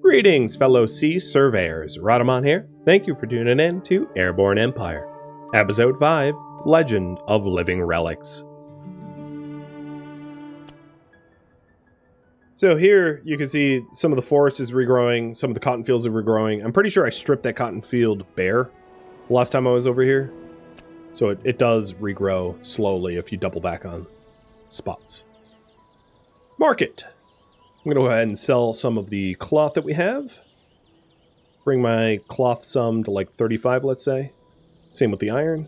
Greetings, fellow sea surveyors. Rhadamant here. Thank you for tuning in to Airborne Empire, Episode 5, Legend of Living Relics. So here you can see some of the forest is regrowing, some of the cotton fields are regrowing. I'm pretty sure I stripped that cotton field bare last time I was over here. So it does regrow slowly if you double back on spots. Market. I'm going to go ahead and sell some of the cloth that we have. Bring my cloth sum to like 35, let's say. Same with the iron.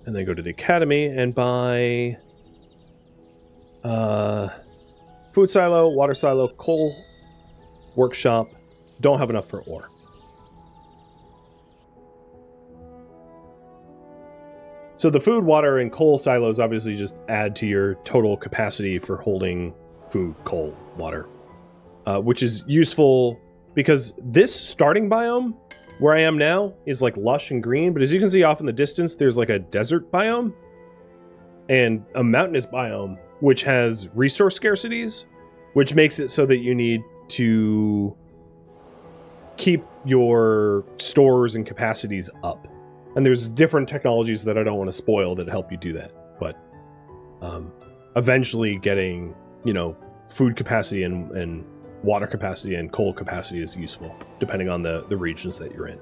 And then go to the academy and buy food silo, water silo, coal workshop. Don't have enough for ore. So the food, water, and coal silos obviously just add to your total capacity for holding food, coal, water. Which is useful because this starting biome, where I am now, is like lush and green. But as you can see off in the distance, there's like a desert biome and a mountainous biome, which has resource scarcities, which makes it so that you need to keep your stores and capacities up. And there's different technologies that I don't want to spoil that help you do that. But eventually getting, food capacity and water capacity and coal capacity is useful, depending on the regions that you're in.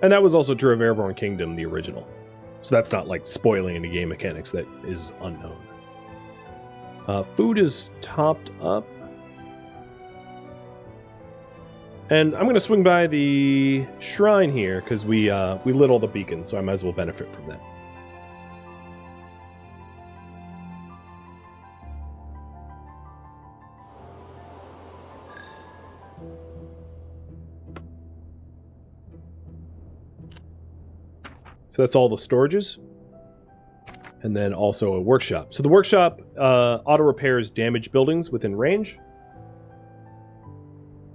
And that was also true of Airborne Kingdom, the original. So that's not like spoiling any game mechanics that is unknown. Food is topped up. And I'm going to swing by the shrine here, because we lit all the beacons, so I might as well benefit from that. So that's all the storages. And then also a workshop. So the workshop auto repairs damaged buildings within range.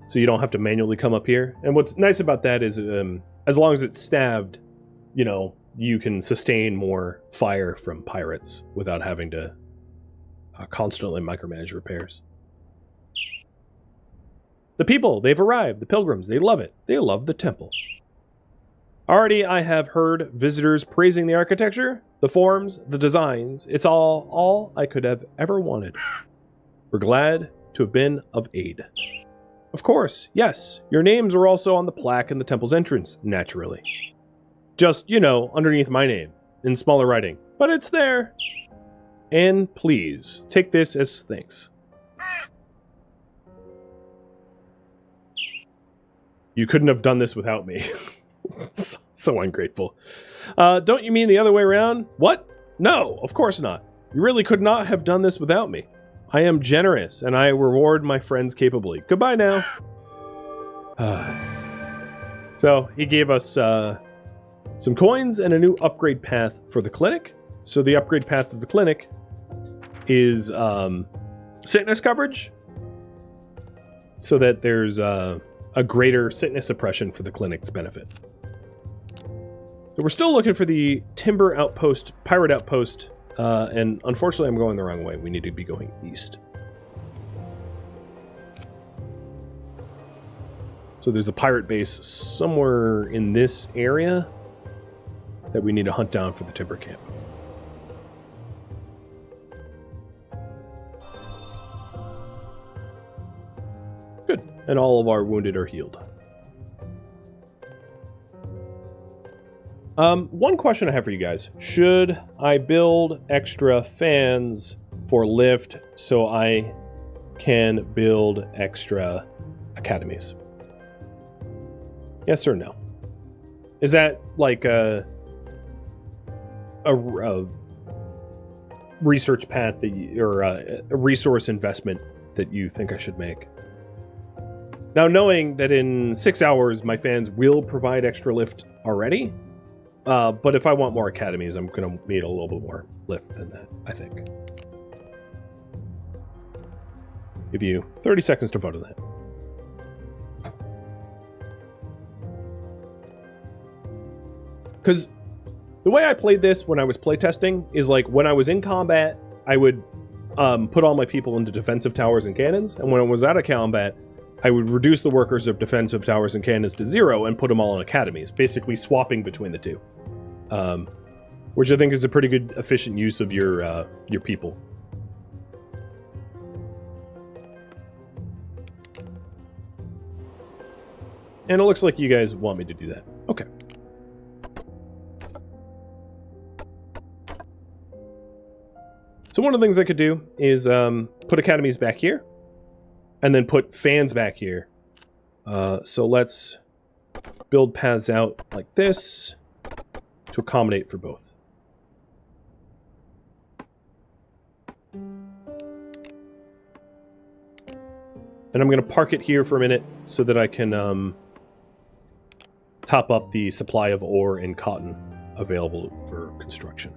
So you don't have to manually come up here. And what's nice about that is as long as it's staved, you can sustain more fire from pirates without having to constantly micromanage repairs. The people, they've arrived. The pilgrims, they love it. They love the temple. Already I have heard visitors praising the architecture, the forms, the designs. It's all I could have ever wanted. We're glad to have been of aid. Of course, yes. Your names are also on the plaque in the temple's entrance, naturally. Just, underneath my name, in smaller writing. But it's there. And please, take this as thanks. You couldn't have done this without me. So ungrateful. Don't you mean the other way around? What? No, of course not. You really could not have done this without me. I am generous, and I reward my friends capably. Goodbye now. So, he gave us some coins and a new upgrade path for the clinic. So, the upgrade path of the clinic is sickness coverage, so that there's a greater sickness suppression for the clinic's benefit. So, we're still looking for the timber outpost, pirate outpost. And unfortunately, I'm going the wrong way. We need to be going east. So there's a pirate base somewhere in this area that we need to hunt down for the timber camp. Good. And all of our wounded are healed. One question I have for you guys. Should I build extra fans for lift so I can build extra academies? Yes or no? Is that like a research path that or a resource investment that you think I should make? Now, knowing that in 6 hours my fans will provide extra lift already, but if I want more academies, I'm going to need a little bit more lift than that, I think. Give you 30 seconds to vote on that. Because the way I played this when I was playtesting is like when I was in combat, I would put all my people into defensive towers and cannons, and when it was out of combat, I would reduce the workers of defensive towers and cannons to 0 and put them all in academies, basically swapping between the two, which I think is a pretty good, efficient use of your people. And it looks like you guys want me to do that. Okay. So one of the things I could do is put academies back here, and then put fans back here. So let's build paths out like this to accommodate for both. And I'm going to park it here for a minute so that I can top up the supply of ore and cotton available for construction.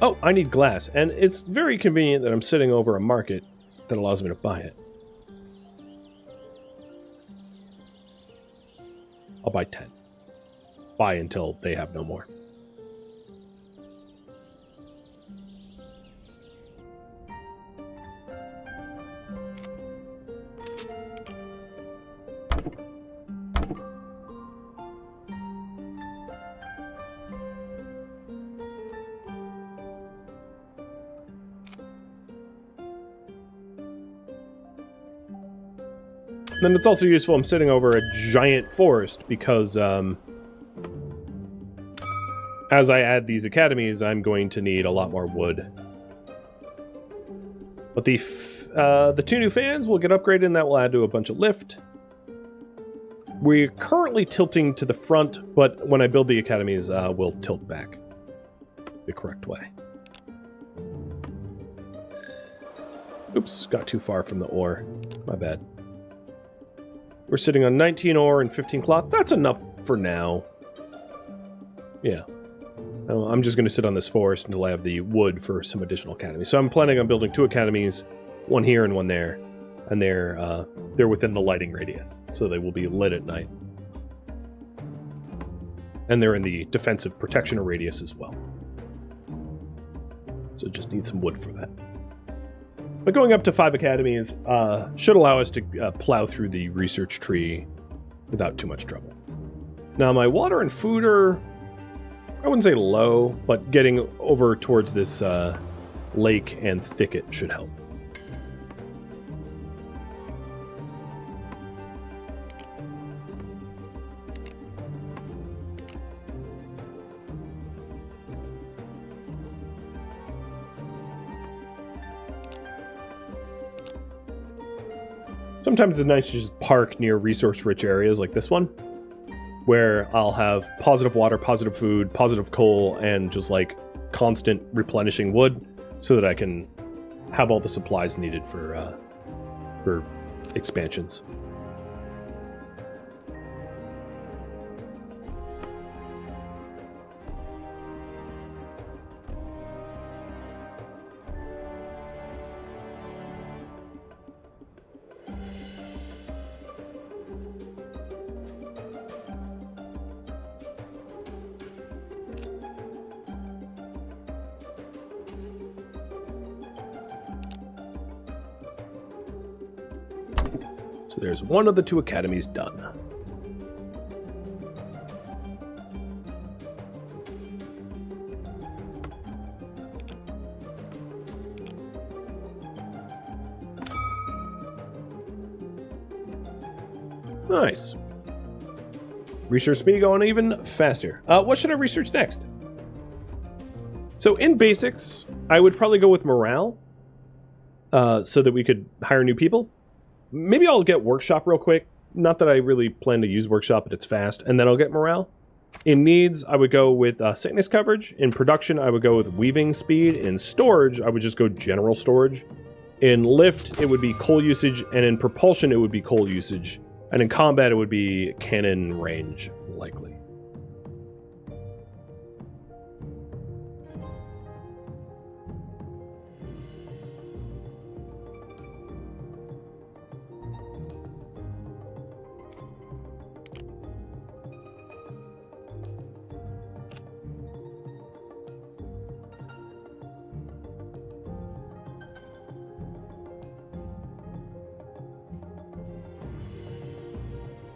Oh, I need glass, and it's very convenient that I'm sitting over a market that allows me to buy it. I'll buy 10. Buy until they have no more. Then it's also useful I'm sitting over a giant forest because as I add these academies, I'm going to need a lot more wood. But the 2 new fans will get upgraded, and that will add to a bunch of lift. We're currently tilting to the front, but when I build the academies, we'll tilt back the correct way. Oops, got too far from the ore. My bad. We're sitting on 19 ore and 15 cloth. That's enough for now. Yeah. I'm just going to sit on this forest until I have the wood for some additional academies. So I'm planning on building 2 academies, one here and one there. And they're within the lighting radius, so they will be lit at night. And they're in the defensive protection radius as well. So just need some wood for that. But going up to 5 academies should allow us to plow through the research tree without too much trouble. Now my water and food are, I wouldn't say low, but getting over towards this lake and thicket should help. Sometimes it's nice to just park near resource-rich areas like this one, where I'll have positive water, positive food, positive coal, and just like constant replenishing wood so that I can have all the supplies needed for expansions. So there's one of the 2 academies done. Nice. Research speed going even faster. What should I research next? So in basics, I would probably go with morale, so that we could hire new people. Maybe I'll get workshop real quick. Not that I really plan to use workshop, but it's fast. And then I'll get morale. In needs, I would go with sickness coverage. In production, I would go with weaving speed. In storage, I would just go general storage. In lift, it would be coal usage. And in propulsion, it would be coal usage. And in combat, it would be cannon range, likely.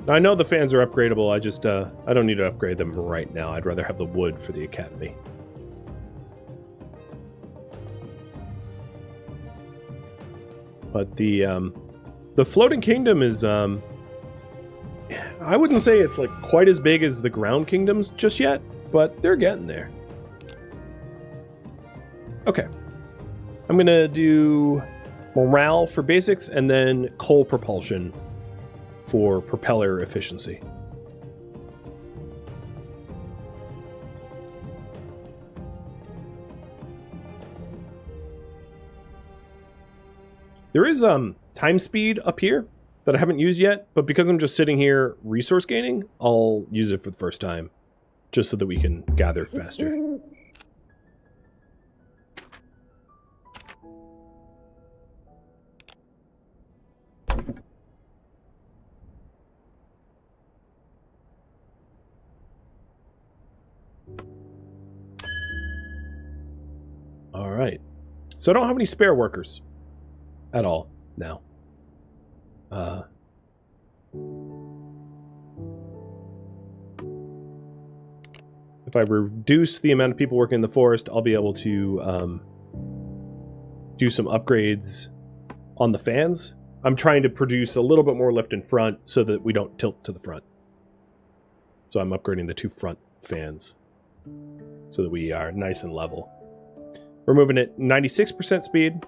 Now, I know the fans are upgradable. I just, I don't need to upgrade them right now. I'd rather have the wood for the academy. But the floating kingdom is, I wouldn't say it's like quite as big as the ground kingdoms just yet, but they're getting there. Okay. I'm gonna do morale for basics and then coal propulsion for propeller efficiency. There is time speed up here that I haven't used yet, but because I'm just sitting here resource gaining, I'll use it for the first time, just so that we can gather faster. All right. So I don't have any spare workers at all now. If I reduce the amount of people working in the forest, I'll be able to do some upgrades on the fans. I'm trying to produce a little bit more lift in front so that we don't tilt to the front. So I'm upgrading the 2 front fans so that we are nice and level. We're moving at 96% speed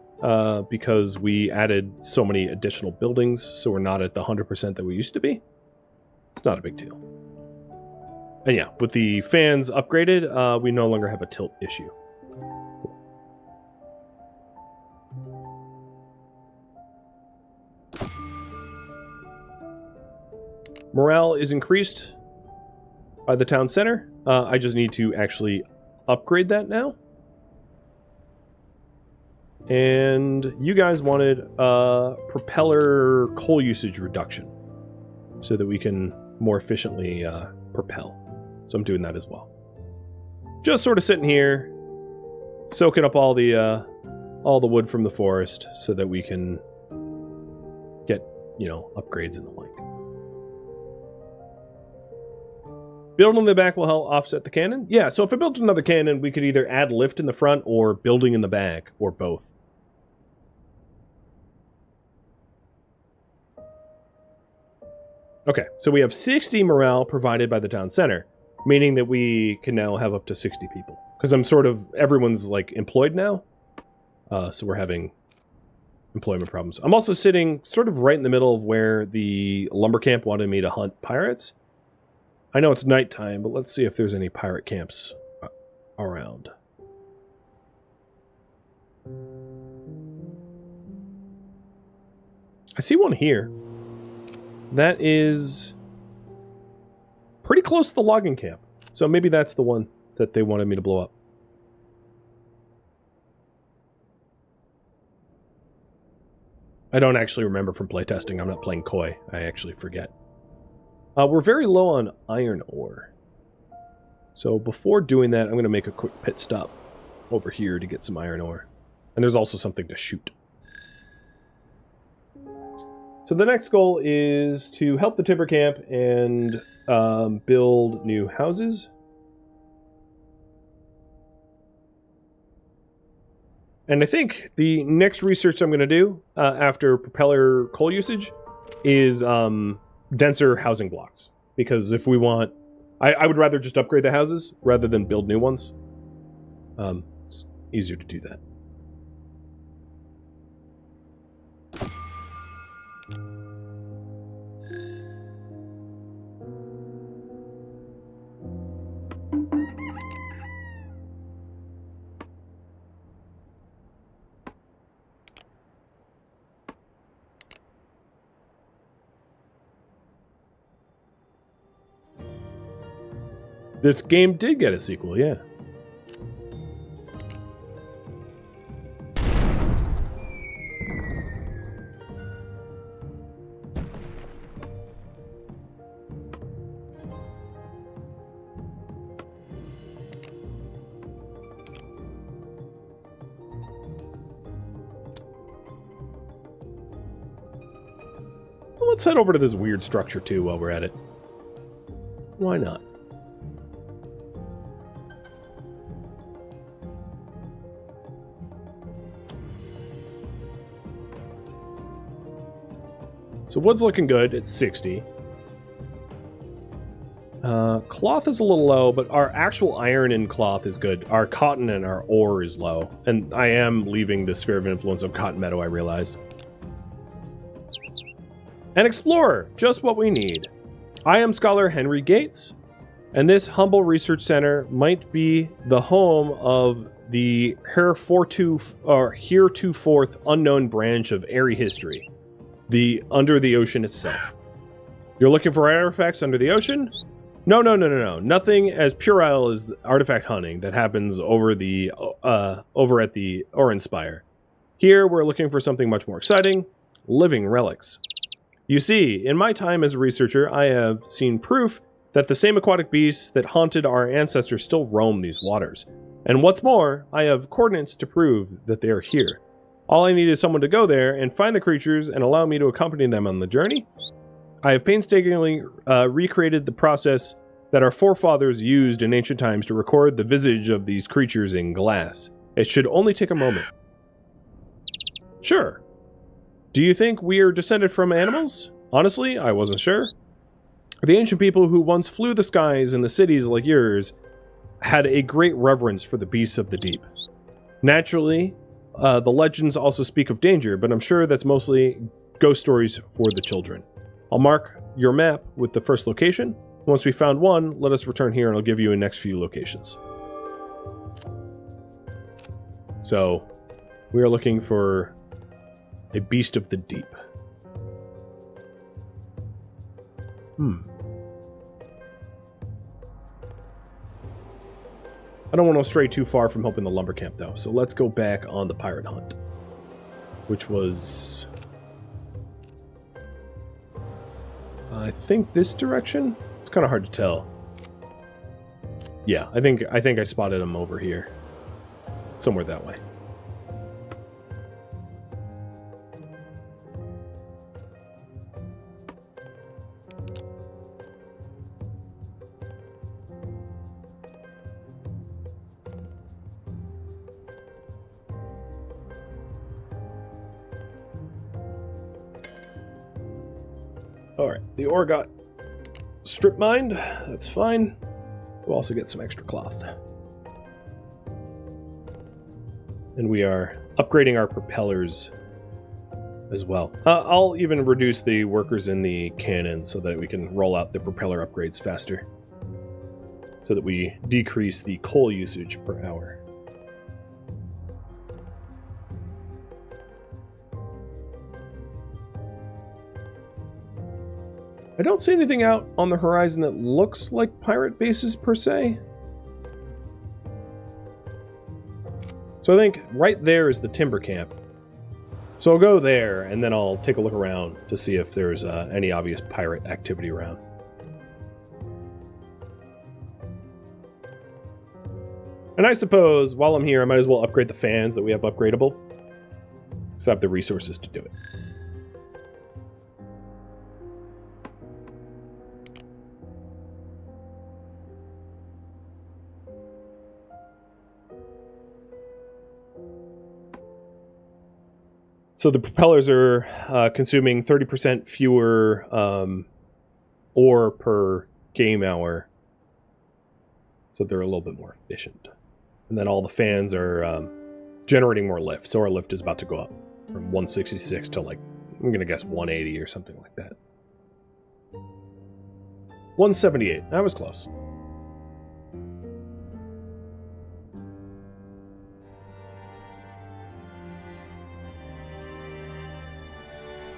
because we added so many additional buildings, so we're not at the 100% that we used to be. It's not a big deal. And yeah, with the fans upgraded, we no longer have a tilt issue. Morale is increased by the town center. I just need to actually upgrade that now. And you guys wanted propeller coal usage reduction so that we can more efficiently propel. So I'm doing that as well. Just sort of sitting here, soaking up all the wood from the forest so that we can get, you know, upgrades and the like. Building in the back will help offset the cannon. Yeah, so if I built another cannon, we could either add lift in the front or building in the back, or both. Okay, so we have 60 morale provided by the town center, meaning that we can now have up to 60 people. Because I'm sort of, everyone's like employed now, so we're having employment problems. I'm also sitting sort of right in the middle of where the lumber camp wanted me to hunt pirates. I know it's nighttime, but let's see if there's any pirate camps around. I see one here. That is pretty close to the logging camp. So maybe that's the one that they wanted me to blow up. I don't actually remember from playtesting. I'm not playing coy. I actually forget. We're very low on iron ore. So before doing that, I'm going to make a quick pit stop over here to get some iron ore. And there's also something to shoot. So the next goal is to help the timber camp and build new houses. And I think the next research I'm going to do after propeller coal usage is denser housing blocks. Because if we want... I would rather just upgrade the houses rather than build new ones. It's easier to do that. This game did get a sequel, yeah. Well, let's head over to this weird structure too while we're at it. Why not? So wood's looking good. It's 60. Cloth is a little low, but our actual iron and cloth is good. Our cotton and our ore is low. And I am leaving the sphere of influence of Cotton Meadow, I realize. An explorer, just what we need. I am Scholar Henry Gates, and this humble research center might be the home of the heretofore unknown branch of airy history, the under the ocean itself. You're looking for artifacts under the ocean? No. Nothing as puerile as artifact hunting that happens over at the Oran Spire. Here, we're looking for something much more exciting: living relics. You see, in my time as a researcher, I have seen proof that the same aquatic beasts that haunted our ancestors still roam these waters. And what's more, I have coordinates to prove that they are here. All I need is someone to go there and find the creatures and allow me to accompany them on the journey. I have painstakingly recreated the process that our forefathers used in ancient times to record the visage of these creatures in glass. It should only take a moment. Sure. Do you think we are descended from animals? Honestly, I wasn't sure. The ancient people who once flew the skies in the cities like yours had a great reverence for the beasts of the deep. Naturally, the legends also speak of danger, but I'm sure that's mostly ghost stories for the children. I'll mark your map with the first location. Once we found one, let us return here and I'll give you the next few locations. So, we are looking for a beast of the deep. I don't want to stray too far from helping the lumber camp, though, so let's go back on the pirate hunt, which was, I think, this direction. It's kind of hard to tell. Yeah, I think I spotted him over here, somewhere that way. Alright, the ore got strip mined. That's fine. We'll also get some extra cloth. And we are upgrading our propellers as well. I'll even reduce the workers in the cannon so that we can roll out the propeller upgrades faster. So that we decrease the coal usage per hour. I don't see anything out on the horizon that looks like pirate bases per se. So I think right there is the timber camp. So I'll go there and then I'll take a look around to see if there's any obvious pirate activity around. And I suppose while I'm here I might as well upgrade the fans that we have upgradable. Because I have the resources to do it. So the propellers are consuming 30% fewer ore per game hour. So they're a little bit more efficient. And then all the fans are generating more lift. So our lift is about to go up from 166 to, like, I'm going to guess 180 or something like that. 178. I was close.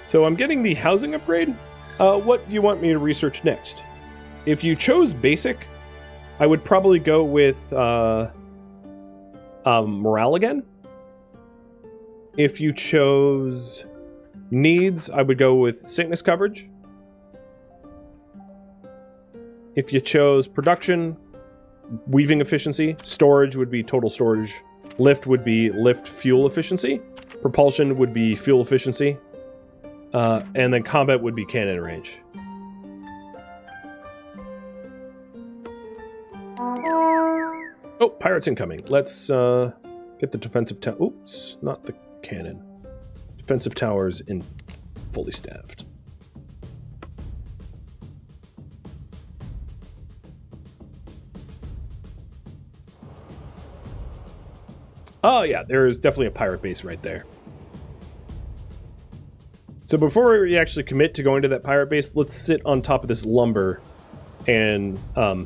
So I'm getting the housing upgrade. What do you want me to research next? If you chose basic, I would probably go with morale again. If you chose needs, I would go with sickness coverage. If you chose production, weaving efficiency, storage would be total storage, lift would be lift fuel efficiency, propulsion would be fuel efficiency. And then combat would be cannon range. Oh, pirates incoming. Let's get the defensive tower. Oops, not the cannon. Defensive towers in fully staffed. Oh yeah, there is definitely a pirate base right there. So before we actually commit to going to that pirate base, let's sit on top of this lumber and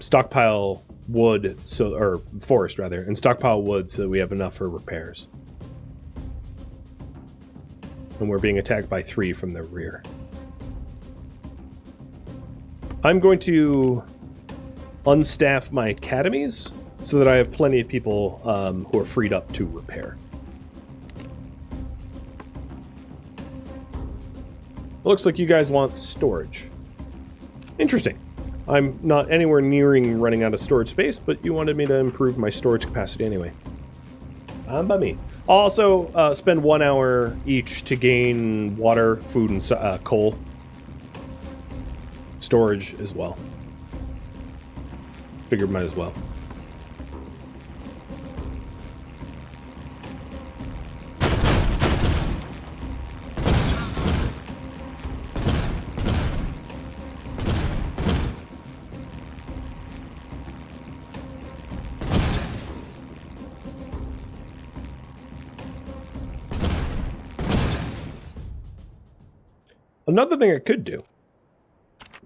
stockpile wood, or forest rather, and stockpile wood so that we have enough for repairs. And we're being attacked by 3 from the rear. I'm going to unstaff my academies so that I have plenty of people who are freed up to repair. It looks like you guys want storage. Interesting. I'm not anywhere nearing running out of storage space, but you wanted me to improve my storage capacity anyway. Fine by me. I'll also spend 1 hour each to gain water, food, and coal. Storage as well. Figured might as well. Another thing I could do,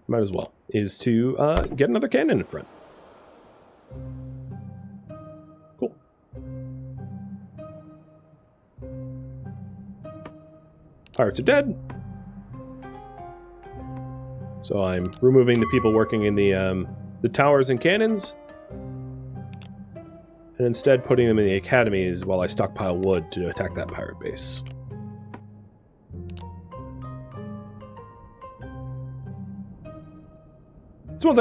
might as well, is to get another cannon in front. Cool. Pirates are dead. So I'm removing the people working in the towers and cannons, and instead putting them in the academies while I stockpile wood to attack that pirate base. So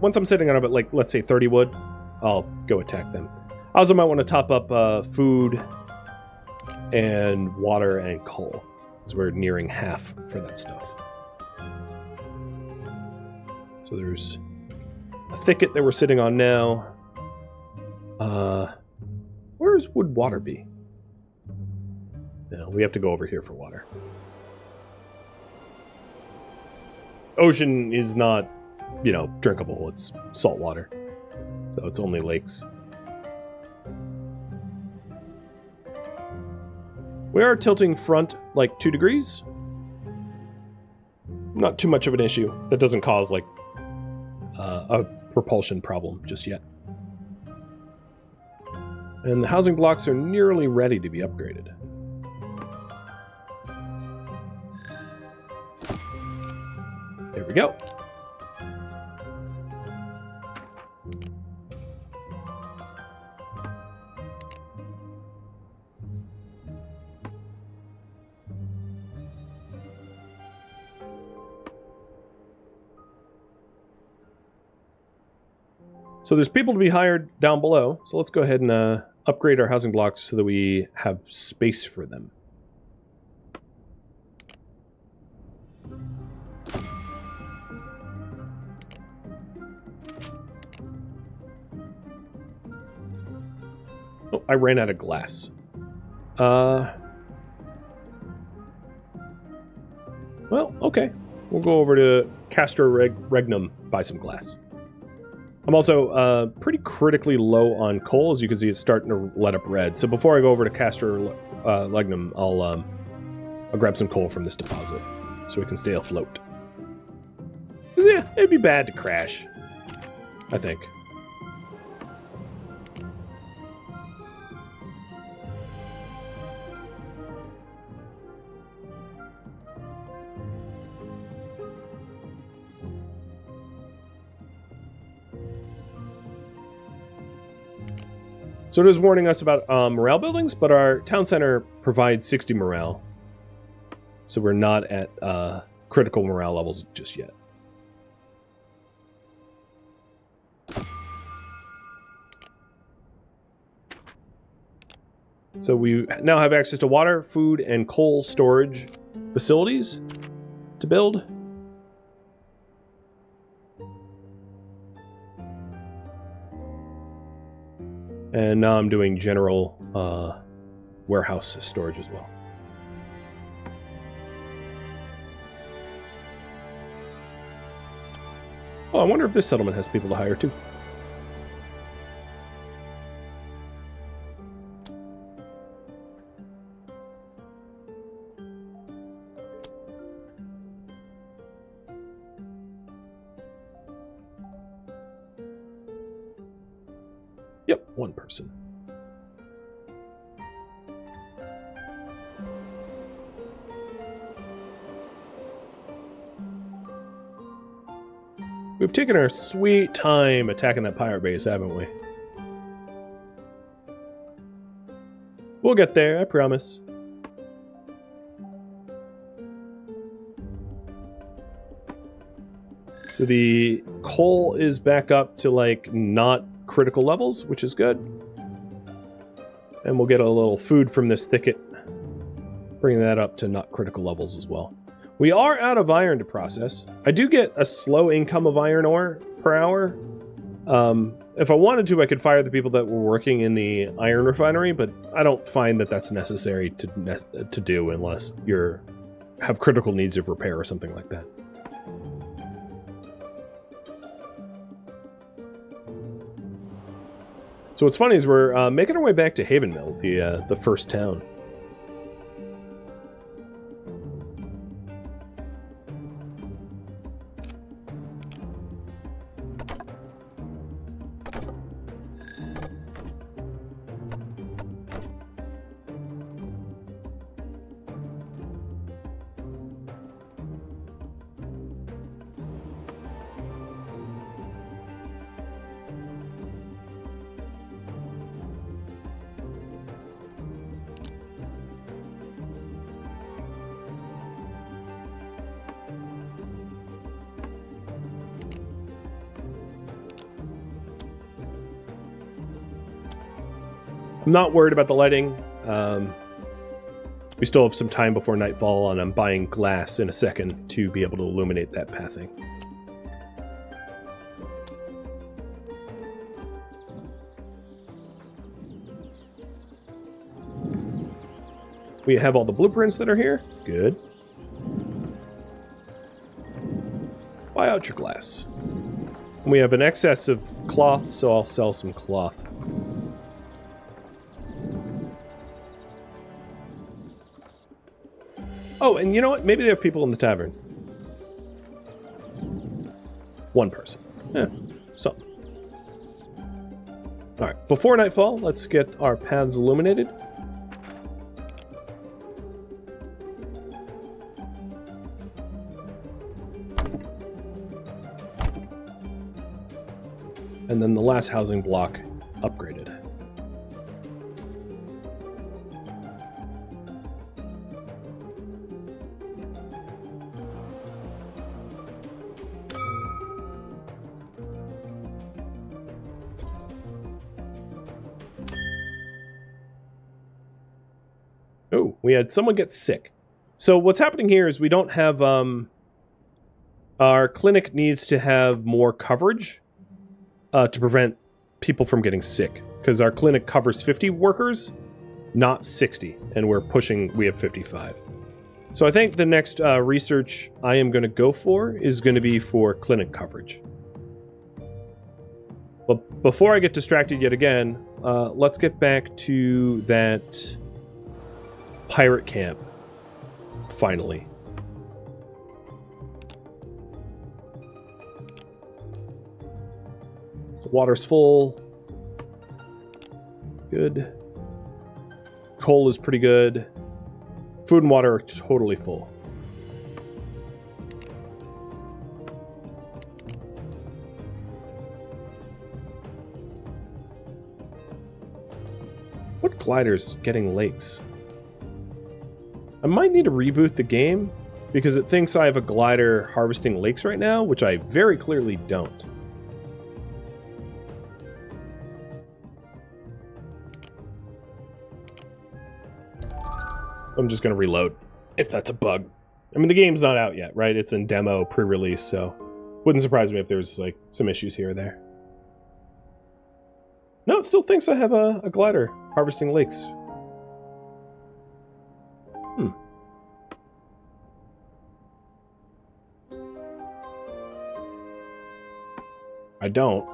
once I'm sitting on about, like, let's say 30 wood, I'll go attack them. I also might want to top up food and water and coal, because we're nearing half for that stuff. So there's a thicket that we're sitting on now. Where would water be? No, we have to go over here for water. Ocean is not, drinkable. It's salt water. So it's only lakes. We are tilting front like 2 degrees. Not too much of an issue. That doesn't cause like a propulsion problem just yet. And the housing blocks are nearly ready to be upgraded. There we go. So there's people to be hired down below, so let's go ahead and upgrade our housing blocks so that we have space for them. Oh, I ran out of glass. Well, okay. We'll go over to Castor Regnum, buy some glass. I'm also pretty critically low on coal. As you can see, it's starting to let up red. So before I go over to Castor Regnum, I'll grab some coal from this deposit so we can stay afloat. 'Cause, yeah, it'd be bad to crash, I think. So it is warning us about morale buildings, but our town center provides 60 morale. So we're not at critical morale levels just yet. So we now have access to water, food, and coal storage facilities. to build. And now I'm doing general warehouse storage as well. Oh, I wonder if this settlement has people to hire too. Yep, one person. We've taken our sweet time attacking that pirate base, haven't we? We'll get there, I promise. So the coal is back up to, like, not critical levels, which is good. And we'll get a little food from this thicket, bringing that up to not critical levels as well. We are out of iron to process. I do get a slow income of iron ore per hour. If I wanted to, I could fire the people that were working in the iron refinery, but I don't find that that's necessary to do unless you have critical needs of repair or something like that. So what's funny is we're making our way back to Havenmill, the first town. I'm not worried about the lighting. We still have some time before nightfall, and I'm buying glass in a second to be able to illuminate that pathing. We have all the blueprints that are here. Good. Buy out your glass. And we have an excess of cloth, so I'll sell some cloth. Oh, and you know what? Maybe they have people in the tavern. One person. Yeah, something. Alright, before nightfall, let's get our paths illuminated. And then the last housing block upgraded. Oh, we had someone get sick. So what's happening here is we don't have... our clinic needs to have more coverage to prevent people from getting sick. Because our clinic covers 50 workers, not 60. And we have 55. So I think the next research I am going to go for is going to be for clinic coverage. But before I get distracted yet again, let's get back to that... pirate camp, finally. So water's full. Good. Coal is pretty good. Food and water are totally full. What glider's getting lakes? I might need to reboot the game because it thinks I have a glider harvesting lakes right now, which I very clearly don't. I'm just going to reload if that's a bug. I mean, the game's not out yet, right? It's in demo pre-release, so wouldn't surprise me if there's like some issues here or there. No, it still thinks I have a glider harvesting lakes. I don't.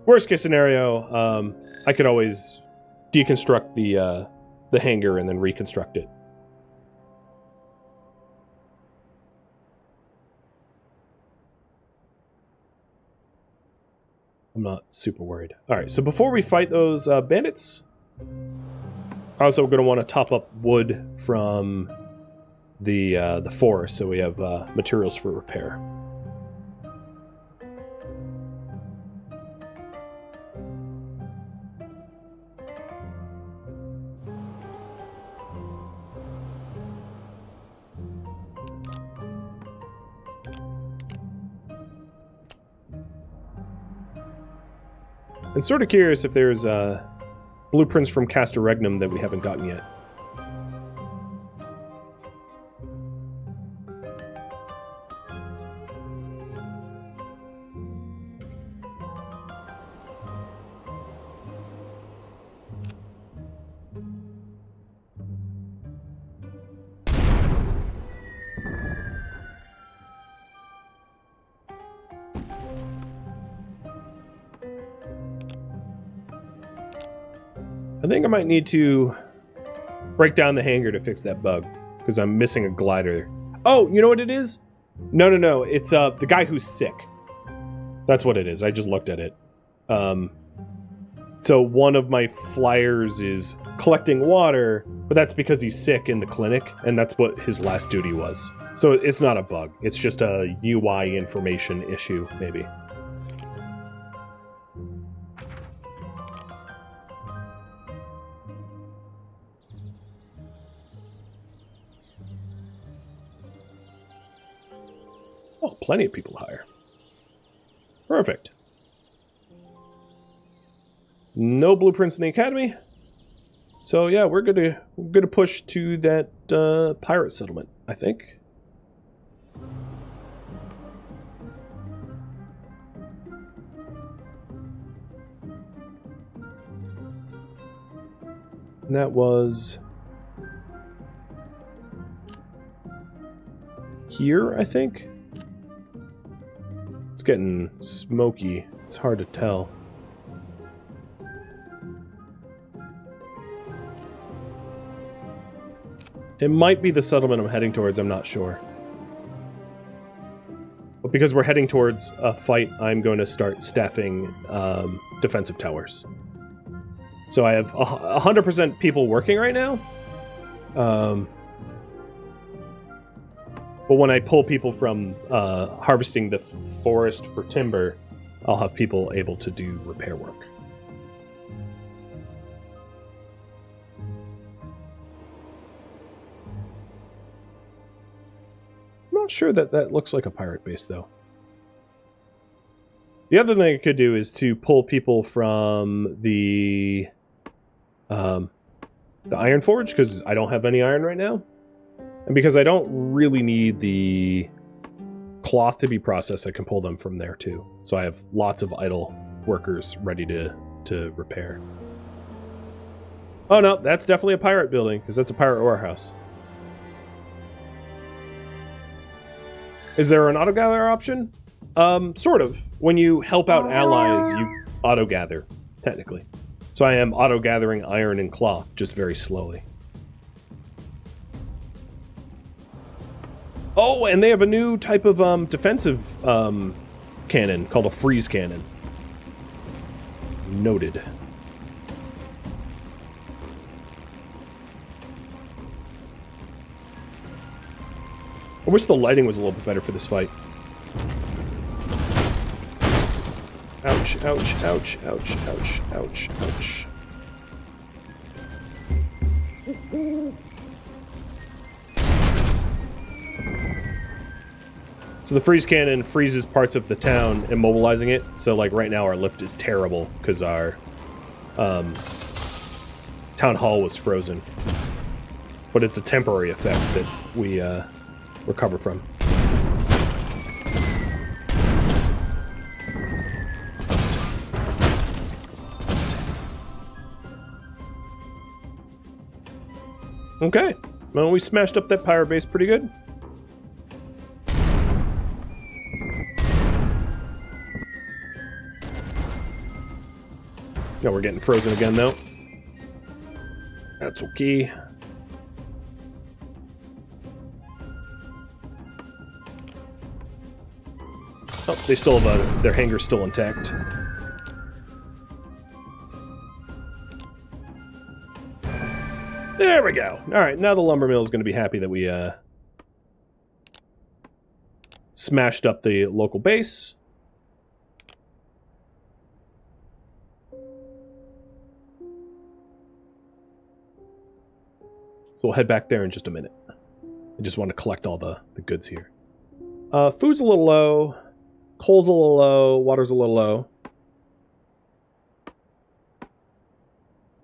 Worst case scenario, I could always deconstruct the hangar and then reconstruct it. I'm not super worried. All right, so before we fight those bandits, I'm also going to want to top up wood from the forest, so we have materials for repair. I'm sort of curious if there's blueprints from Castor Regnum that we haven't gotten yet. I think I might need to break down the hangar to fix that bug, because I'm missing a glider. Oh, you know what it is? No. It's the guy who's sick. That's what it is. I just looked at it. So one of my flyers is collecting water, but that's because he's sick in the clinic, and that's what his last duty was. So it's not a bug. It's just a UI information issue, maybe. Oh, plenty of people to hire. Perfect. No blueprints in the academy. So yeah, we're gonna push to that pirate settlement, I think. And that was here, I think. It's getting smoky. It's hard to tell. It might be the settlement I'm heading towards, I'm not sure. But because we're heading towards a fight, I'm going to start staffing defensive towers. So I have 100% people working right now. But when I pull people from harvesting the forest for timber, I'll have people able to do repair work. I'm not sure that looks like a pirate base, though. The other thing I could do is to pull people from the Iron Forge, because I don't have any iron right now. And because I don't really need the cloth to be processed, I can pull them from there too. So I have lots of idle workers ready to repair. Oh no, that's definitely a pirate building, because that's a pirate warehouse. Is there an auto-gather option? Sort of. When you help out allies, you auto-gather, technically. So I am auto-gathering iron and cloth, just very slowly. Oh, and they have a new type of defensive cannon called a freeze cannon. Noted. I wish the lighting was a little bit better for this fight. Ouch, ouch, ouch, ouch, ouch, ouch, ouch. So the freeze cannon freezes parts of the town, immobilizing it. So like right now our lift is terrible because our town hall was frozen. but it's a temporary effect that we recover from. Okay, well, we smashed up that pirate base pretty good. No, we're getting frozen again, though. That's okay. Oh, they still have their hangar's still intact. There we go. All right, now the lumber mill is going to be happy that we smashed up the local base. So we'll head back there in just a minute. I just want to collect all the goods here. Food's a little low. Coal's a little low. Water's a little low.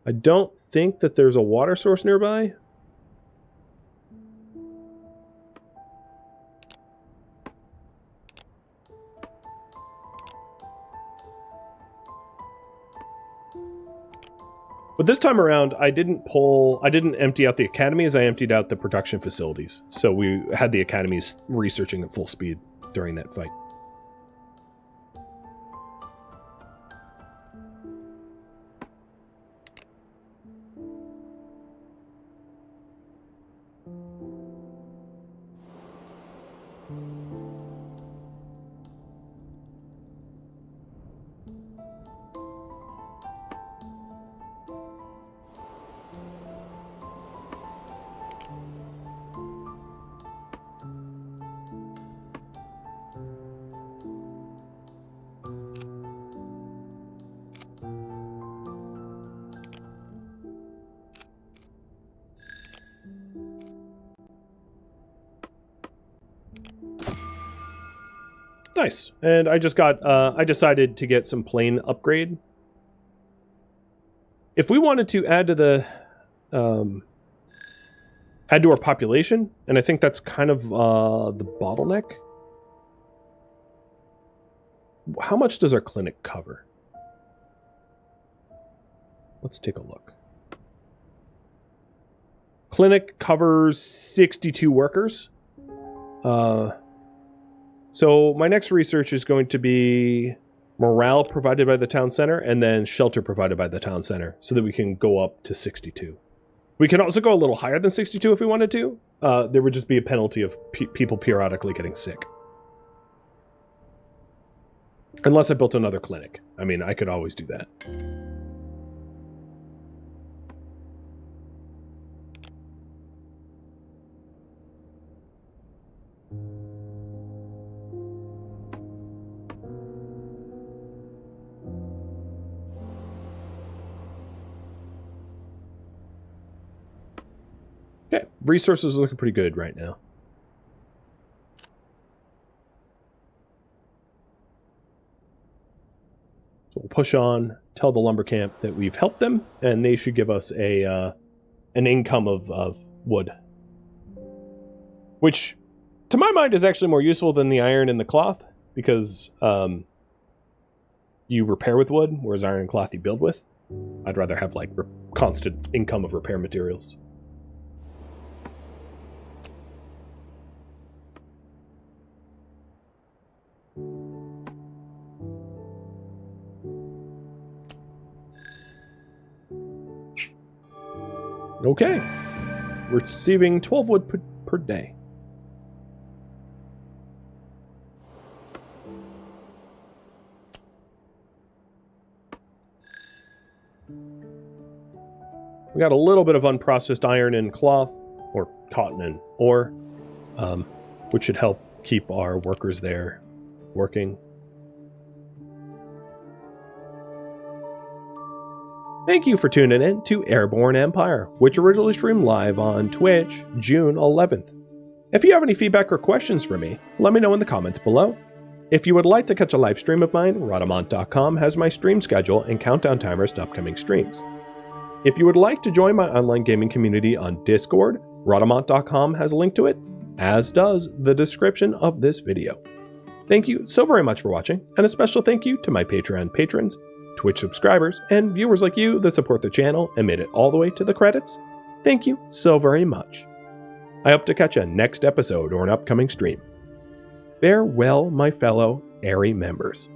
I don't think that there's a water source nearby. But this time around, I didn't empty out the academies, I emptied out the production facilities. So we had the academies researching at full speed during that fight. Nice. And I just got, I decided to get some plane upgrade. If we wanted to add to the, add to our population, and I think that's kind of the bottleneck. How much does our clinic cover? Let's take a look. Clinic covers 62 workers. So my next research is going to be morale provided by the town center and then shelter provided by the town center so that we can go up to 62. We can also go a little higher than 62 if we wanted to. There would just be a penalty of people periodically getting sick. Unless I built another clinic. I mean, I could always do that. Okay, resources are looking pretty good right now. So we'll push on, tell the lumber camp that we've helped them, and they should give us a an income of wood. Which, to my mind, is actually more useful than the iron and the cloth, because you repair with wood, whereas iron and cloth you build with. I'd rather have, like, constant income of repair materials. Okay. We're receiving 12 wood per day. We got a little bit of unprocessed iron and cloth, or cotton and ore, which should help keep our workers there working. Thank you for tuning in to Airborne Empire, which originally streamed live on Twitch, June 11th. If you have any feedback or questions for me, let me know in the comments below. If you would like to catch a live stream of mine, Rhadamant.com has my stream schedule and countdown timers to upcoming streams. If you would like to join my online gaming community on Discord, Rhadamant.com has a link to it, as does the description of this video. Thank you so very much for watching, and a special thank you to my Patreon patrons, Twitch subscribers, and viewers like you that support the channel and made it all the way to the credits. Thank you so very much. I hope to catch you next episode or an upcoming stream. Farewell, my fellow Airy members.